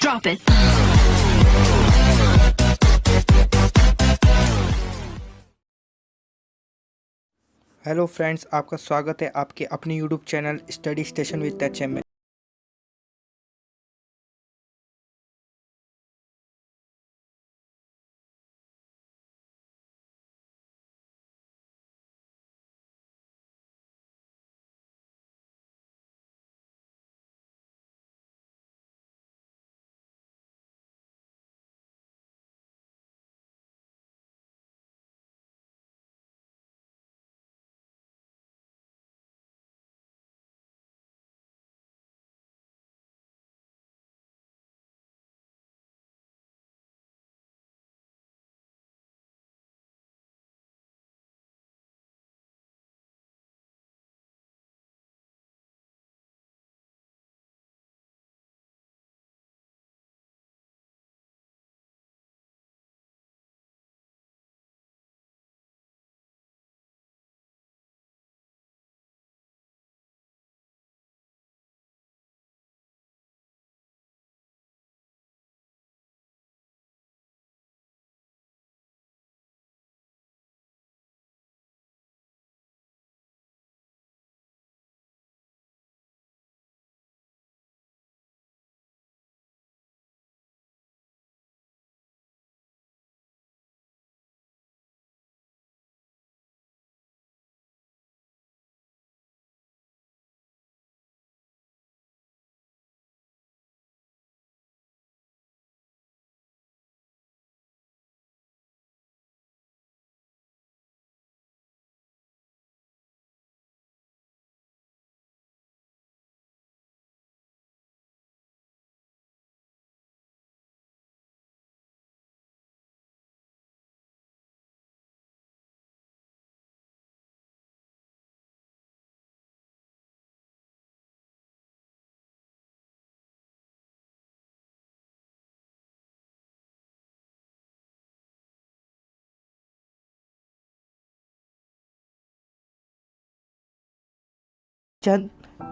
Drop it. Hello friends, आपका स्वागत है आपके अपने YouTube channel study station with HM में।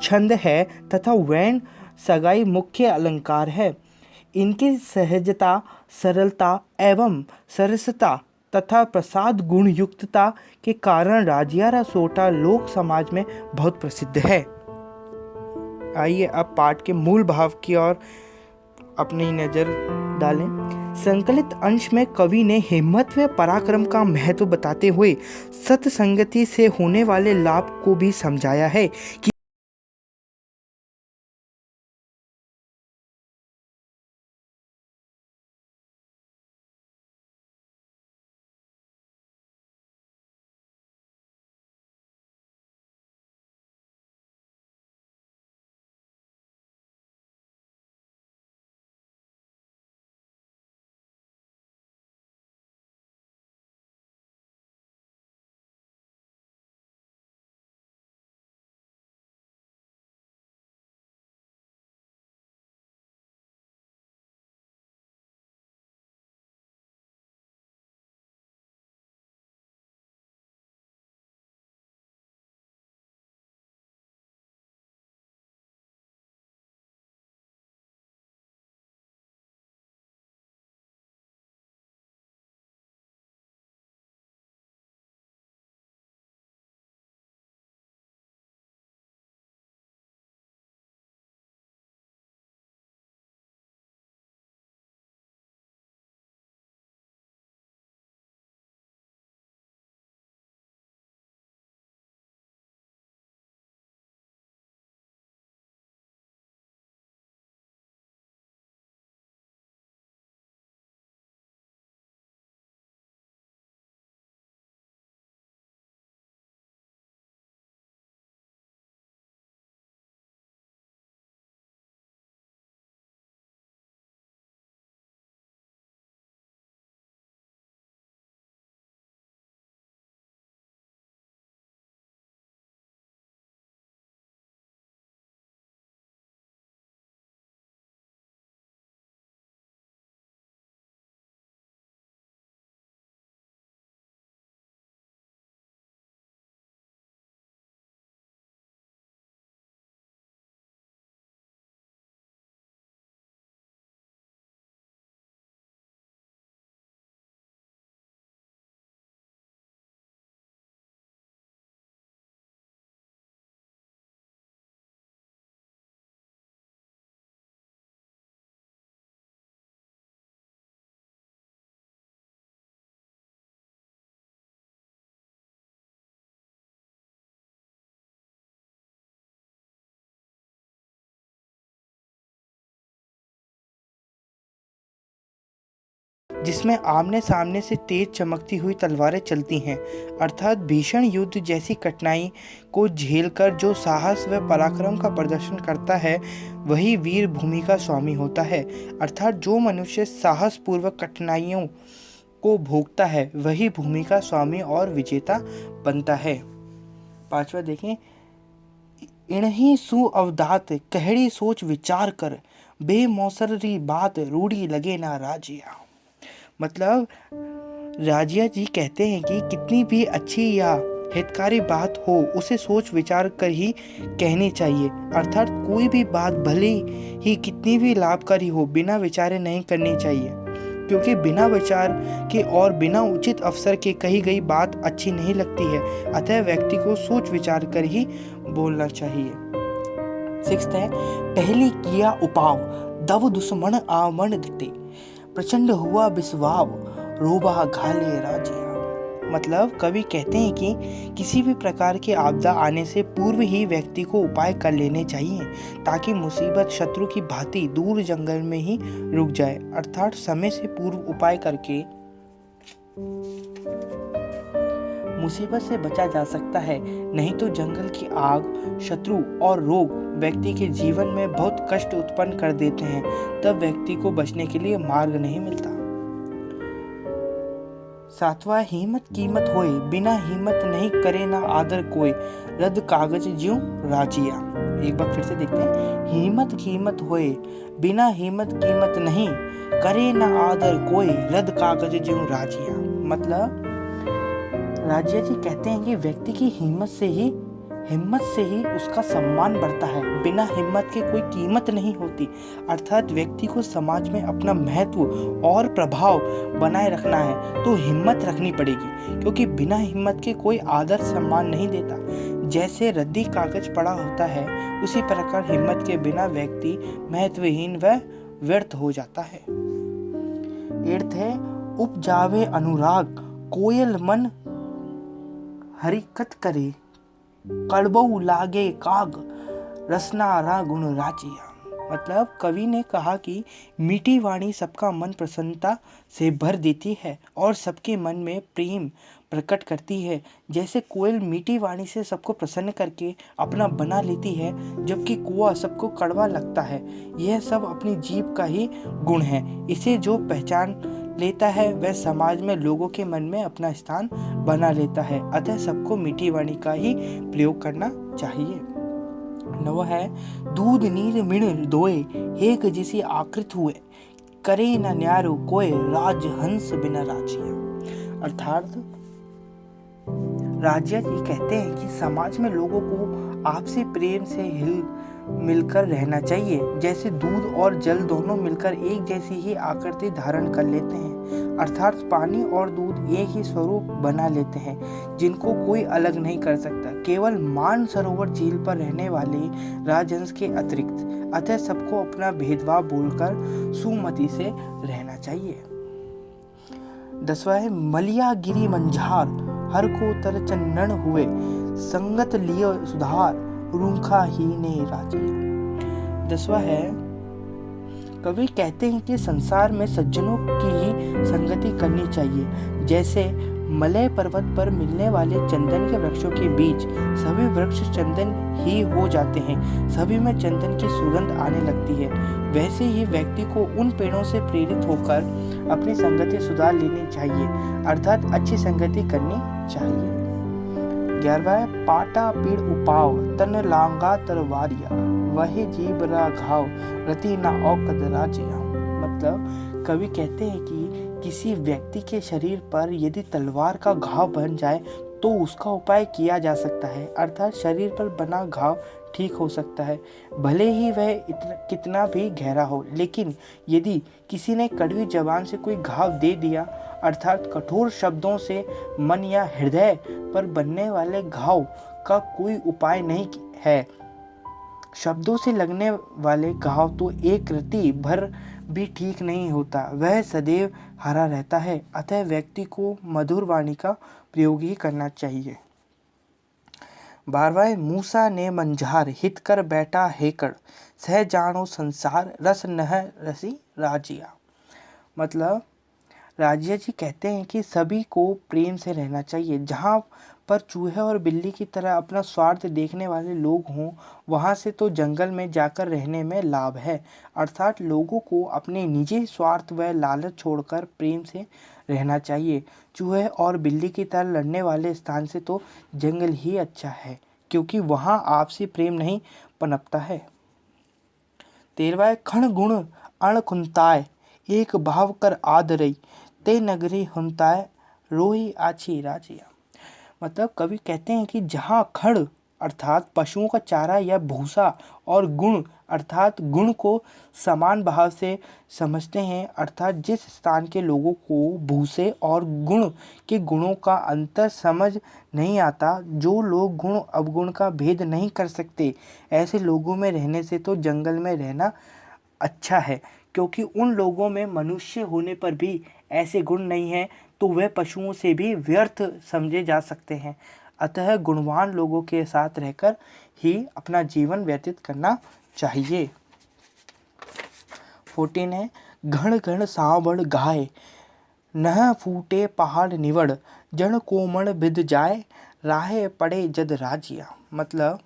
छंद है तथा वैन सगाई मुख्य अलंकार है। इनकी सहजता, सरलता एवं सरसता तथा प्रसाद गुण युक्तता के कारण राजियारा सोटा लोक समाज में बहुत प्रसिद्ध है। आइए अब पाठ के मूल भाव की ओर अपनी नज़र डालें। संकलित अंश में कवि ने हिम्मत व पराक्रम का महत्व बताते हुए सत्संगति से होने वाले लाभ को भी समझाया है कि जिसमें आमने सामने से तेज चमकती हुई तलवारें चलती हैं, अर्थात भीषण युद्ध जैसी कठिनाई को झेलकर जो साहस व पराक्रम का प्रदर्शन करता है वही वीर भूमि का स्वामी होता है। अर्थात जो मनुष्य साहस पूर्वक कठिनाइयों को भोगता है वही भूमि का स्वामी और विजेता बनता है। पांचवा देखें, इन्हीं सु अवधात कहड़ी सोच विचार कर, बेमौसरी बात रूढ़ी लगे ना राजिया। मतलब राजिया जी कहते हैं कि कितनी भी अच्छी या हितकारी बात हो उसे सोच विचार कर ही कहनी चाहिए। अर्थात कोई भी बात भले ही कितनी भी लाभकारी हो बिना विचारे नहीं करनी चाहिए, क्योंकि बिना विचार के और बिना उचित अवसर के कही गई बात अच्छी नहीं लगती है। अतः व्यक्ति को सोच विचार कर ही बोलना चाहिए। सिक्स्थ है, पहली किया उपाव दव दुश्मन आमन दिते, प्रचंड हुआ बिस्वाव रोबा घाले राजिया। मतलब कवि कहते हैं कि किसी भी प्रकार की आपदा आने से पूर्व ही व्यक्ति को उपाय कर लेने चाहिए ताकि मुसीबत शत्रु की भांति दूर जंगल में ही रुक जाए। अर्थात समय से पूर्व उपाय करके मुसीबत से बचा जा सकता है, नहीं तो जंगल की आग, शत्रु और रोग व्यक्ति के जीवन में बहुत कष्ट उत्पन्न कर देते हैं, तब व्यक्ति को बचने के लिए मार्ग नहीं मिलता। सातवां, हिम्मत कीमत होए बिना हिम्मत नहीं करे ना आदर कोई, रद्द कागज ज्यों राजिया। एक बार फिर से देखते हैं, हिम्मत कीमत होए बिना हिम्मत कीमत नहीं करे ना आदर कोई, रद्द कागज ज्यों राजिया। मतलब राजिया जी कहते हैं कि व्यक्ति की हिम्मत से ही उसका सम्मान बढ़ता है, बिना हिम्मत के कोई कीमत नहीं होती। अर्थात व्यक्ति को समाज में अपना महत्व और प्रभाव बनाए रखना है तो हिम्मत रखनी पड़ेगी, क्योंकि बिना हिम्मत के कोई आदर सम्मान नहीं देता। जैसे रद्दी कागज पड़ा होता है उसी प्रकार हिम्मत के बिना व्यक्ति महत्वहीन व व्यर्थ हो जाता है। एर्थ है, उपजावे अनुराग कोयल मन हरिकत करे, कड़बऊ लागे काग रसना रा गुण राजिया। मतलब कवि ने कहा कि मीठी वाणी सबका मन प्रसन्नता से भर देती है और सबके मन में प्रेम प्रकट करती है। जैसे कोयल मीठी वाणी से सबको प्रसन्न करके अपना बना लेती है, जबकि कुआं सबको कड़वा लगता है। यह सब अपनी जीभ का ही गुण है। इसे जो पहचान लेता है वह समाज में लोगों के मन में अपना स्थान बना लेता है। अतः सबको मीठी वाणी का ही प्रयोग करना चाहिए। नवा है, दूध नीर मिण दोए एक जिसी आकृत हुए, करे न न्यारो कोय राजहंस बिना राजिया। अर्थात राजिया जी कहते हैं कि समाज में लोगों को आपसी प्रेम से हिल मिलकर रहना चाहिए। जैसे दूध और जल दोनों मिलकर एक जैसी ही आकृति धारण कर लेते हैं, अर्थात पानी और दूध एक ही स्वरूप बना लेते हैं जिनको कोई अलग नहीं कर सकता, केवल मान सरोवर झील पर रहने वाले राजहंस के अतिरिक्त। अतः सबको अपना भेदभाव बोलकर सुमति से रहना चाहिए। 10वां है, मलिया गिरी मंझार हर को तर चंदन हुए, संगत लियो सुधार रूखा ही ने राजिया। 10वां है, कवि कहते हैं कि संसार में सज्जनों की ही संगति करनी चाहिए। जैसे मलय पर्वत पर मिलने वाले चंदन के वृक्षों के बीच सभी वृक्ष चंदन ही हो जाते हैं, सभी में चंदन की सुगंध आने लगती है, वैसे ही व्यक्ति को उन पेड़ों से प्रेरित होकर अपनी संगति सुधार लेनी चाहिए, अर्थात अच्छी संगति करनी चाहिए। 11वां है, पाटा पीड़ उपाव तन लांगा तरवारिया, वही जीव रा घाव रति ना औकद राजिया। मतलब कवि कहते हैं कि किसी व्यक्ति के शरीर पर यदि तलवार का घाव बन जाए तो उसका उपाय किया जा सकता है, अर्थात शरीर पर बना घाव ठीक हो सकता है, भले ही वह कितना भी गहरा हो। लेकिन यदि किसी ने कड़वी जबान से कोई घाव दे दिया, अर्थात कठोर शब्दों से मन या हृदय पर बनने वाले घाव का कोई उपाय नहीं है। शब्दों से लगने वाले घाव तो एक रति भर भी ठीक नहीं होता, वह सदैव हरा रहता है। अतः व्यक्ति को मधुर वाणी का प्रयोग ही करना चाहिए। 12वां, मूसा ने मंझार हित कर बैठा हेकड़, सह जानो संसार रस नह रसी राजिया। मतलब राजिया जी कहते हैं कि सभी को प्रेम से रहना चाहिए। जहाँ पर चूहे और बिल्ली की तरह अपना स्वार्थ देखने वाले लोग हों, वहाँ से तो जंगल में जाकर रहने में लाभ है। अर्थात लोगों को अपने निजी स्वार्थ व लालच छोड़कर प्रेम से रहना चाहिए। चूहे और बिल्ली की तरह लड़ने वाले स्थान से तो जंगल ही अच्छा है, क्योंकि वहाँ आपसी प्रेम नहीं पनपता है। 13वां खण गुण अण खुंताय एक भाव कर आदरई ते नगरी हुंताय रोही आछी राजिया। मतलब कवि कहते हैं कि जहाँ खड़ अर्थात पशुओं का चारा या भूसा और गुण अर्थात गुण को समान भाव से समझते हैं, अर्थात जिस स्थान के लोगों को भूसे और गुण के गुणों का अंतर समझ नहीं आता, जो लोग गुण अवगुण का भेद नहीं कर सकते, ऐसे लोगों में रहने से तो जंगल में रहना अच्छा है, क्योंकि उन लोगों में मनुष्य होने पर भी ऐसे गुण नहीं हैं तो वह पशुओं से भी व्यर्थ समझे जा सकते हैं। अतः गुणवान लोगों के साथ रहकर ही अपना जीवन व्यतीत करना चाहिए। 14 है घण घण सावड़ गाय नह फूटे पहाड़ निवड़ जन कोमण बिद जाए राहे पड़े जद राजिया। मतलब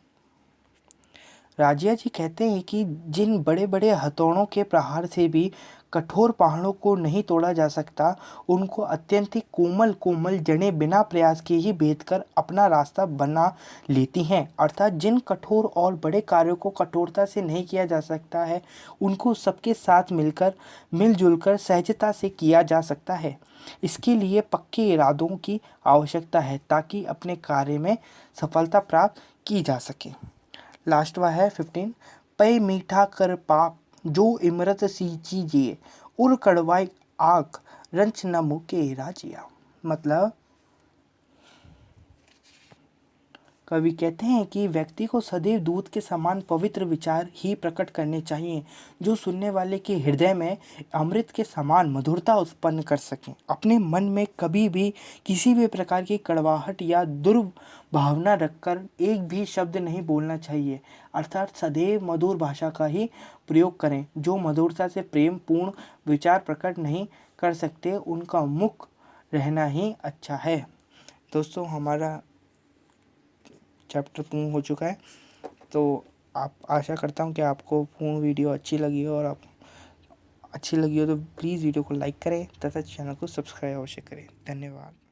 राजिया जी कहते हैं कि जिन बड़े बड़े हथौड़ों के प्रहार से भी कठोर पहाड़ों को नहीं तोड़ा जा सकता, उनको अत्यंत ही कोमल कोमल जड़ें बिना प्रयास के ही भेद कर अपना रास्ता बना लेती हैं। अर्थात जिन कठोर और बड़े कार्यों को कठोरता से नहीं किया जा सकता है, उनको सबके साथ मिलकर मिलजुल कर सहजता से किया जा सकता है। इसके लिए पक्के इरादों की आवश्यकता है ताकि अपने कार्य में सफलता प्राप्त की जा सके। लास्ट वा है 15 पै मीठा कर पाप जो इमरत सींची जिए उर कड़वाई आख रंच न मुके राजिया। मतलब कवि कहते हैं कि व्यक्ति को सदैव दूध के समान पवित्र विचार ही प्रकट करने चाहिए, जो सुनने वाले के हृदय में अमृत के समान मधुरता उत्पन्न कर सकें। अपने मन में कभी भी किसी भी प्रकार की कड़वाहट या दुर्भावना रखकर एक भी शब्द नहीं बोलना चाहिए। अर्थात सदैव मधुर भाषा का ही प्रयोग करें। जो मधुरता से प्रेम पूर्ण विचार प्रकट नहीं कर सकते, उनका मुख रहना ही अच्छा है। दोस्तों, हमारा चैप्टर पूर्ण हो चुका है, तो आप आशा करता हूँ कि आपको पूर्ण वीडियो अच्छी लगी हो, और आप अच्छी लगी हो तो प्लीज़ वीडियो को लाइक करें तथा चैनल को सब्सक्राइब अवश्य करें। धन्यवाद।